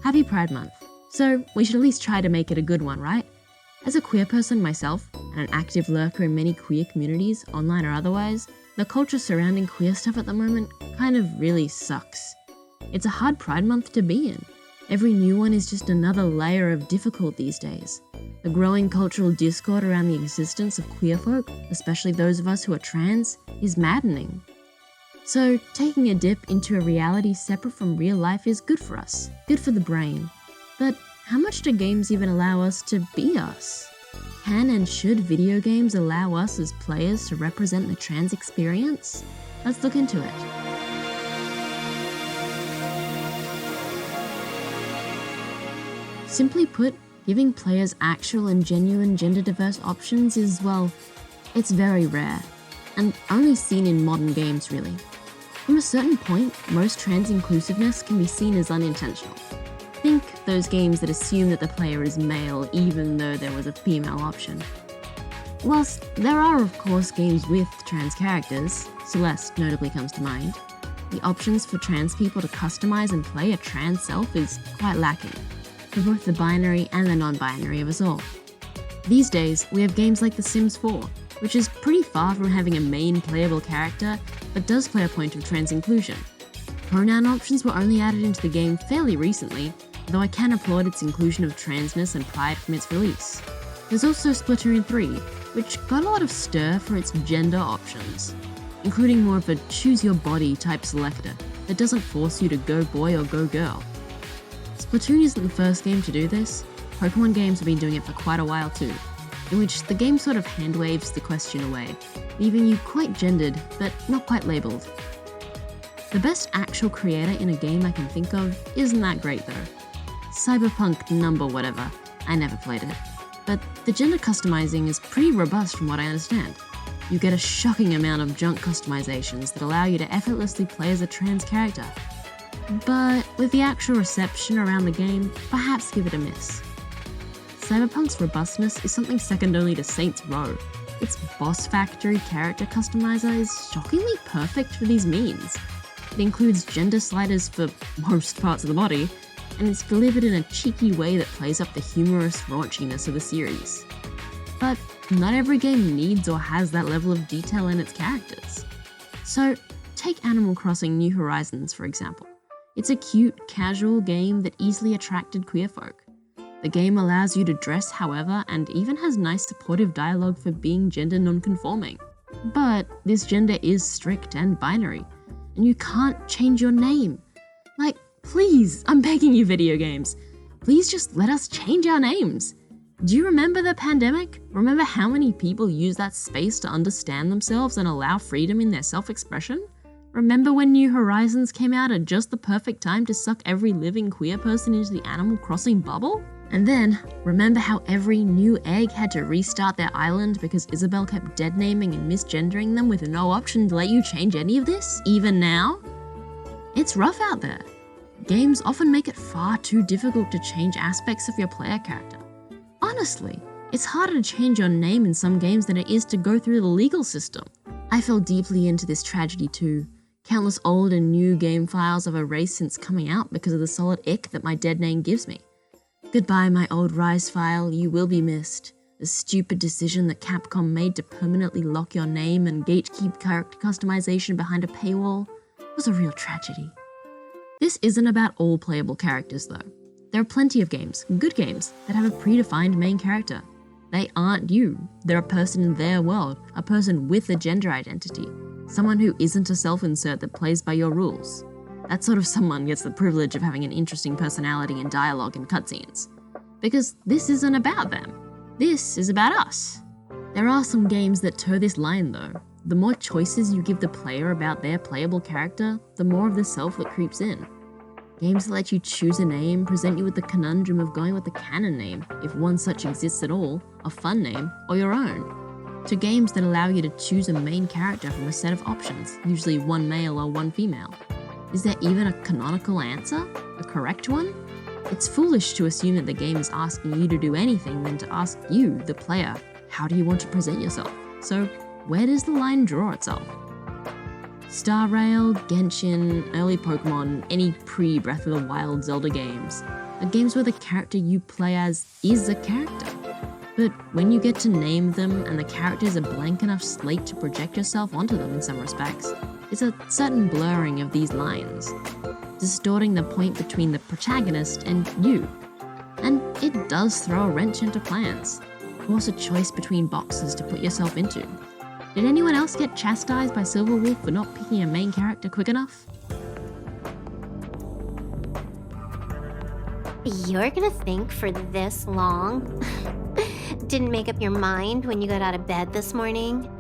Happy Pride Month. So we should at least try to make it a good one, right? As a queer person myself, and an active lurker in many queer communities, online or otherwise, the culture surrounding queer stuff at the moment kind of really sucks. It's a hard Pride Month to be in. Every new one is just another layer of difficult these days. The growing cultural discord around the existence of queer folk, especially those of us who are trans, is maddening. So taking a dip into a reality separate from real life is good for us, good for the brain. But how much do games even allow us to be us? Can and should video games allow us as players to represent the trans experience? Let's look into it. Simply put, giving players actual and genuine gender-diverse options is, well, it's very rare, and only seen in modern games, really. From a certain point, most trans inclusiveness can be seen as unintentional. Think those games that assume that the player is male even though there was a female option. Whilst there are of course games with trans characters, Celeste notably comes to mind, the options for trans people to customize and play a trans self is quite lacking, for both the binary and the non-binary of us all. These days, we have games like The Sims 4, which is pretty far from having a main playable character, but does play a point of trans inclusion. Pronoun options were only added into the game fairly recently, though I can applaud its inclusion of transness and pride from its release. There's also Splatoon 3, which got a lot of stir for its gender options, including more of a choose-your-body type selector that doesn't force you to go boy or go girl. Splatoon isn't the first game to do this. Pokemon games have been doing it for quite a while too, in which the game sort of hand-waves the question away, leaving you quite gendered, but not quite labelled. The best actual creator in a game I can think of isn't that great though. Cyberpunk number whatever, I never played it. But the gender customizing is pretty robust from what I understand. You get a shocking amount of junk customizations that allow you to effortlessly play as a trans character. But with the actual reception around the game, perhaps give it a miss. Cyberpunk's robustness is something second only to Saints Row. Its Boss Factory character customizer is shockingly perfect for these means. It includes gender sliders for most parts of the body, and it's delivered in a cheeky way that plays up the humorous raunchiness of the series. But not every game needs or has that level of detail in its characters. So take Animal Crossing New Horizons for example. It's a cute, casual game that easily attracted queer folk. The game allows you to dress however and even has nice supportive dialogue for being gender non-conforming. But this gender is strict and binary, and you can't change your name. Like, please, I'm begging you video games, please just let us change our names. Do you remember the pandemic? Remember how many people use that space to understand themselves and allow freedom in their self-expression? Remember when New Horizons came out at just the perfect time to suck every living queer person into the Animal Crossing bubble? And then, remember how every new egg had to restart their island because Isabelle kept dead-naming and misgendering them with no option to let you change any of this, even now? It's rough out there. Games often make it far too difficult to change aspects of your player character. Honestly, it's harder to change your name in some games than it is to go through the legal system. I fell deeply into this tragedy too. Countless old and new game files I've erased since coming out because of the solid ick that my dead name gives me. Goodbye, my old Rise file, you will be missed. The stupid decision that Capcom made to permanently lock your name and gatekeep character customization behind a paywall was a real tragedy. This isn't about all playable characters though. There are plenty of games, good games, that have a predefined main character. They aren't you. They're a person in their world, a person with a gender identity, someone who isn't a self-insert that plays by your rules. That sort of someone gets the privilege of having an interesting personality and dialogue in cutscenes. Because this isn't about them. This is about us. There are some games that toe this line though. The more choices you give the player about their playable character, the more of the self that creeps in. Games that let you choose a name present you with the conundrum of going with the canon name, if one such exists at all, a fun name, or your own, to games that allow you to choose a main character from a set of options, usually one male or one female. Is there even a canonical answer? A correct one? It's foolish to assume that the game is asking you to do anything than to ask you, the player, how do you want to present yourself? So where does the line draw itself? Star Rail, Genshin, early Pokemon, any pre-Breath of the Wild Zelda games are games where the character you play as is a character. But when you get to name them and the character is a blank enough slate to project yourself onto them in some respects, it's a certain blurring of these lines, distorting the point between the protagonist and you. And it does throw a wrench into plans, force a choice between boxes to put yourself into. Did anyone else get chastised by Silverwolf for not picking a main character quick enough? You're gonna think for this long? Didn't make up your mind when you got out of bed this morning?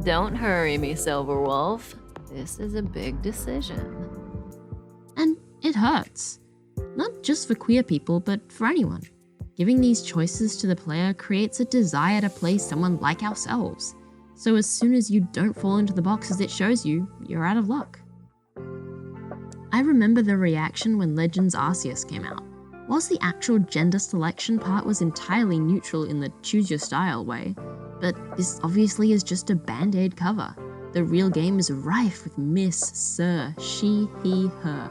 Don't hurry me, Silverwolf. This is a big decision. And it hurts. Not just for queer people, but for anyone. Giving these choices to the player creates a desire to play someone like ourselves. So as soon as you don't fall into the boxes it shows you, you're out of luck. I remember the reaction when Legends Arceus came out. Whilst the actual gender selection part was entirely neutral in the choose your style way, but this obviously is just a band-aid cover. The real game is rife with miss, sir, she, he, her.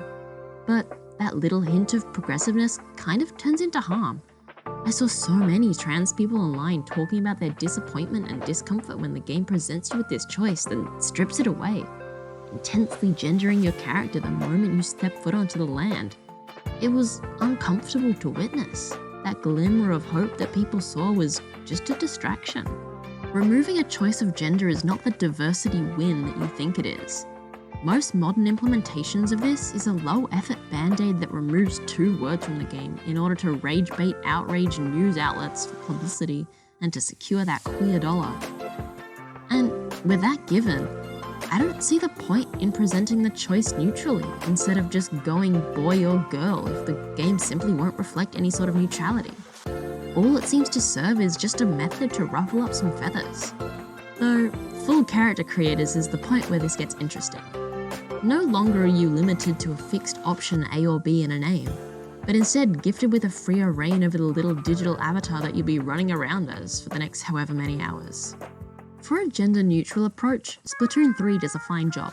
But that little hint of progressiveness kind of turns into harm. I saw so many trans people online talking about their disappointment and discomfort when the game presents you with this choice, then strips it away, intensely gendering your character the moment you step foot onto the land. It was uncomfortable to witness. That glimmer of hope that people saw was just a distraction. Removing a choice of gender is not the diversity win that you think it is. Most modern implementations of this is a low-effort band-aid that removes 2 words from the game in order to rage bait outrage news outlets for publicity and to secure that queer dollar. And with that given, I don't see the point in presenting the choice neutrally instead of just going boy or girl if the game simply won't reflect any sort of neutrality. All it seems to serve is just a method to ruffle up some feathers. Though, full character creators is the point where this gets interesting. No longer are you limited to a fixed option A or B in a name, but instead gifted with a freer reign over the little digital avatar that you'll be running around as for the next however many hours. For a gender-neutral approach, Splatoon 3 does a fine job.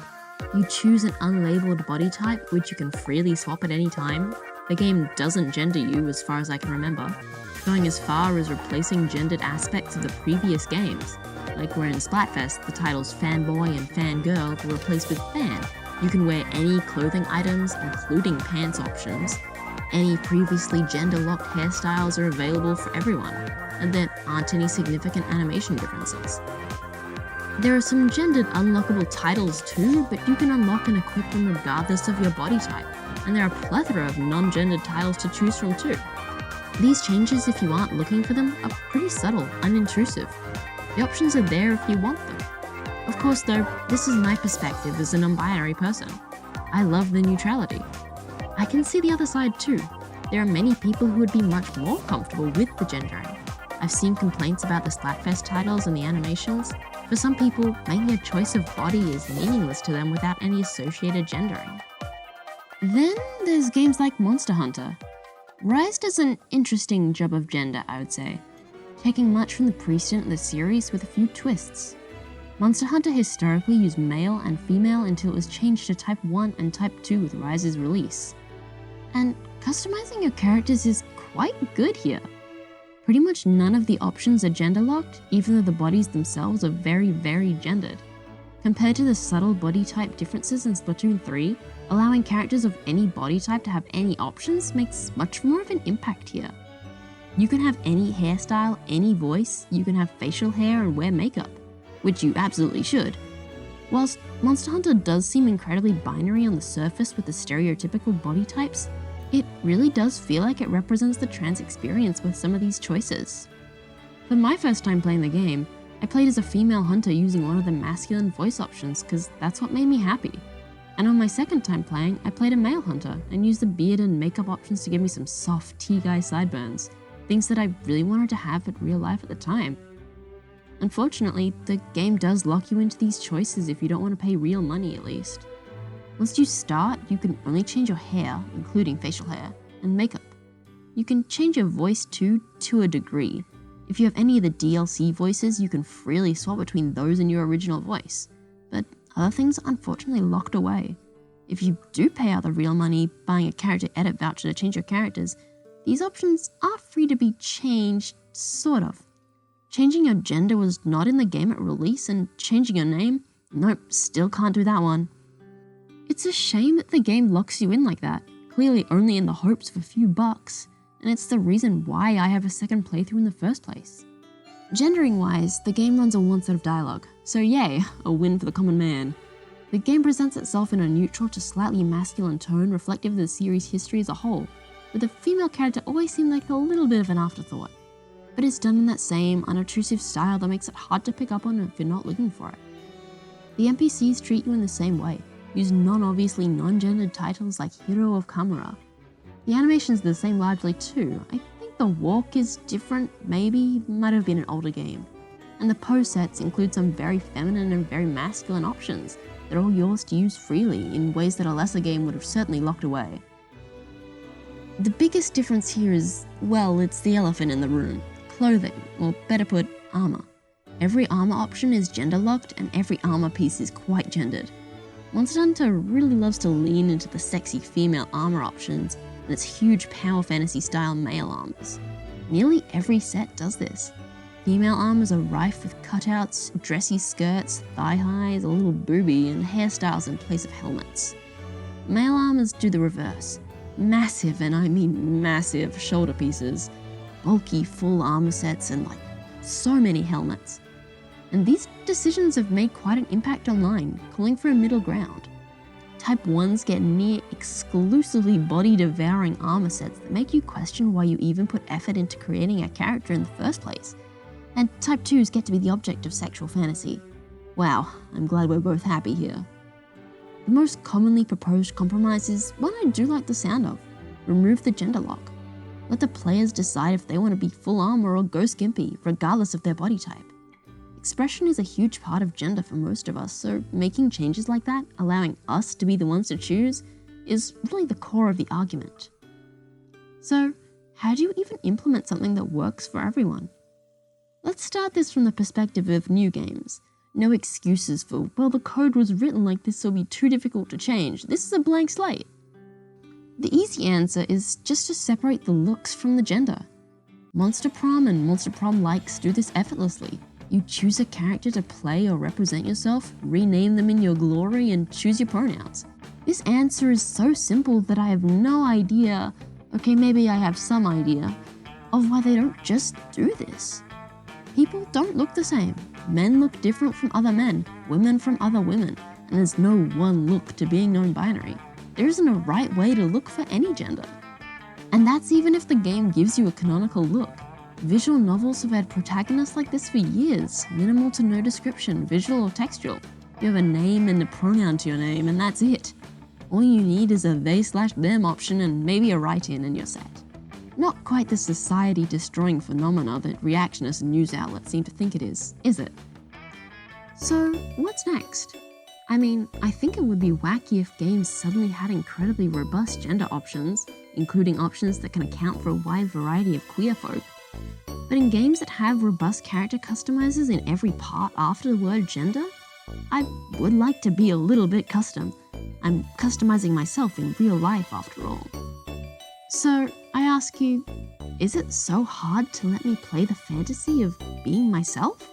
You choose an unlabeled body type which you can freely swap at any time. The game doesn't gender you as far as I can remember, going as far as replacing gendered aspects of the previous games. Like where in Splatfest, the titles Fanboy and Fangirl were replaced with Fan. You can wear any clothing items, including pants options. Any previously gender-locked hairstyles are available for everyone, and there aren't any significant animation differences. There are some gendered unlockable titles too, but you can unlock and equip them regardless of your body type, and there are a plethora of non-gendered titles to choose from too. These changes, if you aren't looking for them, are pretty subtle, unintrusive. The options are there if you want them. Of course though, this is my perspective as a non-binary person. I love the neutrality. I can see the other side too. There are many people who would be much more comfortable with the gendering. I've seen complaints about the Splatfest titles and the animations. For some people, making a choice of body is meaningless to them without any associated gendering. Then there's games like Monster Hunter. Rise does an interesting job of gender, I would say, taking much from the precedent of the series with a few twists. Monster Hunter historically used male and female until it was changed to Type 1 and Type 2 with Rise's release. And customizing your characters is quite good here. Pretty much none of the options are gender-locked, even though the bodies themselves are very, very gendered. Compared to the subtle body type differences in Splatoon 3, allowing characters of any body type to have any options makes much more of an impact here. You can have any hairstyle, any voice, you can have facial hair and wear makeup, which you absolutely should. Whilst Monster Hunter does seem incredibly binary on the surface with the stereotypical body types, it really does feel like it represents the trans experience with some of these choices. For my first time playing the game, I played as a female hunter using one of the masculine voice options because that's what made me happy. And on my second time playing, I played a male hunter and used the beard and makeup options to give me some soft tea-guy sideburns, things that I really wanted to have in real life at the time. Unfortunately, the game does lock you into these choices if you don't want to pay real money at least. Once you start, you can only change your hair, including facial hair, and makeup. You can change your voice too, to a degree. If you have any of the DLC voices, you can freely swap between those and your original voice. But other things are unfortunately locked away. If you do pay out the real money, buying a character edit voucher to change your characters, these options are free to be changed, sort of. Changing your gender was not in the game at release, and changing your name? Nope, still can't do that one. It's a shame that the game locks you in like that, clearly only in the hopes of a few bucks, and it's the reason why I have a second playthrough in the first place. Gendering-wise, the game runs on one set of dialogue, so yay, a win for the common man. The game presents itself in a neutral to slightly masculine tone reflective of the series' history as a whole, with the female character always seemed like a little bit of an afterthought. But it's done in that same, unobtrusive style that makes it hard to pick up on if you're not looking for it. The NPCs treat you in the same way, use non-obviously non-gendered titles like Hero of Kamura. The animations are the same largely too. I think the walk is different, maybe, might have been an older game. And the pose sets include some very feminine and very masculine options that are all yours to use freely in ways that a lesser game would have certainly locked away. The biggest difference here is, well, it's the elephant in the room. Clothing, or better put, armor. Every armor option is gender locked and every armor piece is quite gendered. Monster Hunter really loves to lean into the sexy female armor options and its huge power fantasy style male armors. Nearly every set does this. Female armors are rife with cutouts, dressy skirts, thigh highs, a little booby, and hairstyles in place of helmets. Male armors do the reverse. Massive, and I mean massive, shoulder pieces, bulky full armor sets, and so many helmets. And these decisions have made quite an impact online, calling for a middle ground. Type 1s get near exclusively body-devouring armor sets that make you question why you even put effort into creating a character in the first place. And Type 2s get to be the object of sexual fantasy. Wow, I'm glad we're both happy here. The most commonly proposed compromise is one I do like the sound of. Remove the gender lock. Let the players decide if they want to be full armor or go skimpy, regardless of their body type. Expression is a huge part of gender for most of us, so making changes like that, allowing us to be the ones to choose, is really the core of the argument. So, how do you even implement something that works for everyone? Let's start this from the perspective of new games. No excuses for, well, the code was written like this, so it'll be too difficult to change. This is a blank slate. The easy answer is just to separate the looks from the gender. Monster Prom and Monster Prom likes do this effortlessly. You choose a character to play or represent yourself, rename them in your glory, and choose your pronouns. This answer is so simple that I have no idea, okay, maybe I have some idea, of why they don't just do this. People don't look the same. Men look different from other men, women from other women, and there's no one look to being non-binary. There isn't a right way to look for any gender. And that's even if the game gives you a canonical look. Visual novels have had protagonists like this for years, minimal to no description, visual or textual. You have a name and a pronoun to your name, and that's it. All you need is a they/them option and maybe a write-in and you're set. Not quite the society-destroying phenomena that reactionists and news outlets seem to think it is it? So, what's next? I mean, I think it would be wacky if games suddenly had incredibly robust gender options, including options that can account for a wide variety of queer folk. But in games that have robust character customizers in every part after the word gender, I would like to be a little bit custom. I'm customizing myself in real life after all. So, I ask you, is it so hard to let me play the fantasy of being myself?